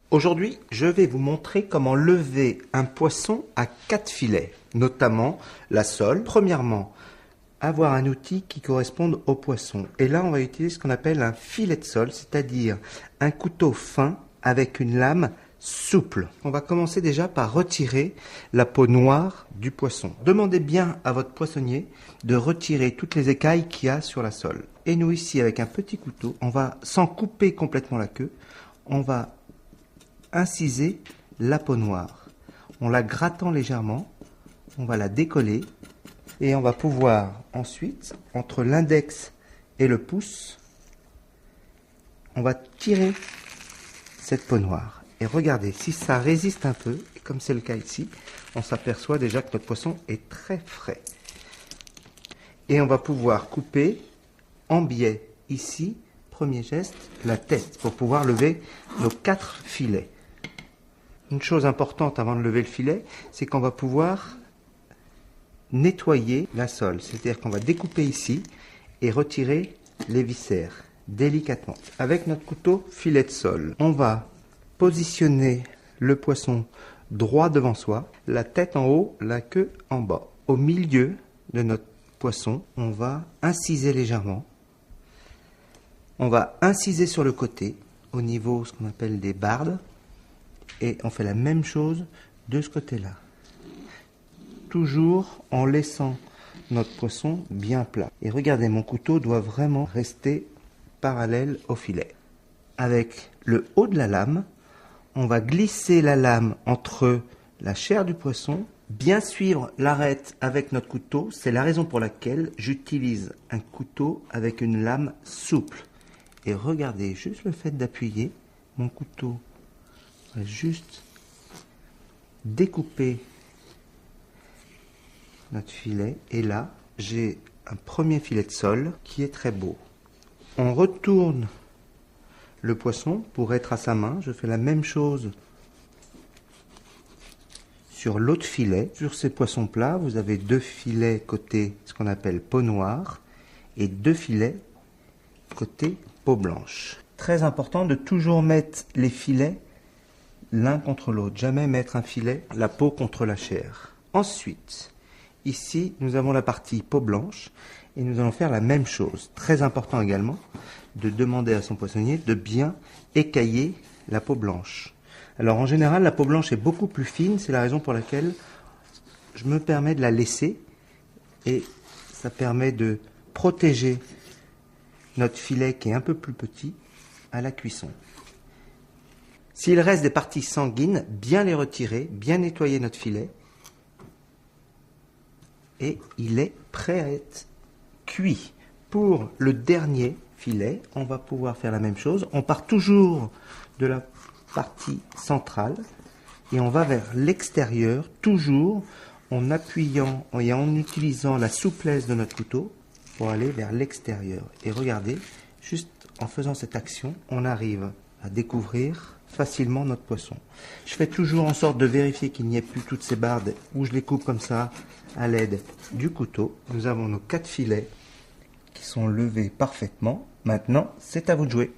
Aujourd'hui, je vais vous montrer comment lever un poisson à 4 filets, notamment la sole. Premièrement, avoir un outil qui corresponde au poisson. Et là, on va utiliser ce qu'on appelle un filet de sole, c'est-à-dire un couteau fin avec une lame souple. On va commencer déjà par retirer la peau noire du poisson. Demandez bien à votre poissonnier de retirer toutes les écailles qu'il y a sur la sole. Et nous ici, avec un petit couteau, on va, sans couper complètement la queue, on va inciser la peau noire. En la grattant légèrement, on va la décoller et on va pouvoir ensuite, entre l'index et le pouce, on va tirer cette peau noire. Et regardez, si ça résiste un peu, comme c'est le cas ici, on s'aperçoit déjà que notre poisson est très frais. Et on va pouvoir couper en biais ici, premier geste, la tête pour pouvoir lever nos 4 filets. Une chose importante avant de lever le filet, c'est qu'on va pouvoir nettoyer la sole. C'est-à-dire qu'on va découper ici et retirer les viscères délicatement. Avec notre couteau filet de sole, on va positionner le poisson droit devant soi, la tête en haut, la queue en bas. Au milieu de notre poisson, on va inciser légèrement. On va inciser sur le côté, au niveau ce qu'on appelle des bardes. Et on fait la même chose de ce côté-là. Toujours en laissant notre poisson bien plat. Et regardez, mon couteau doit vraiment rester parallèle au filet. Avec le haut de la lame, on va glisser la lame entre la chair du poisson, bien suivre l'arête avec notre couteau. C'est la raison pour laquelle j'utilise un couteau avec une lame souple. Et regardez, juste le fait d'appuyer, mon couteau va juste découper notre filet. Et là, j'ai un premier filet de sole qui est très beau. On retourne le poisson pour être à sa main. Je fais la même chose sur l'autre filet. Sur ces poissons plats, vous avez 2 filets côté ce qu'on appelle peau noire et 2 filets côté peau blanche. Très important de toujours mettre les filets l'un contre l'autre, jamais mettre un filet la peau contre la chair. Ensuite, ici, nous avons la partie peau blanche et nous allons faire la même chose. Très important également de demander à son poissonnier de bien écailler la peau blanche. Alors en général, la peau blanche est beaucoup plus fine, c'est la raison pour laquelle je me permets de la laisser et ça permet de protéger notre filet qui est un peu plus petit à la cuisson. S'il reste des parties sanguines, bien les retirer, bien nettoyer notre filet. Et il est prêt à être cuit. Pour le dernier filet, on va pouvoir faire la même chose. On part toujours de la partie centrale et on va vers l'extérieur, toujours en appuyant et en utilisant la souplesse de notre couteau pour aller vers l'extérieur. Et regardez, juste en faisant cette action, on arrive à découvrir facilement notre poisson. Je fais toujours en sorte de vérifier qu'il n'y ait plus toutes ces bardes où je les coupe comme ça à l'aide du couteau. Nous avons nos 4 filets qui sont levés parfaitement. Maintenant, c'est à vous de jouer.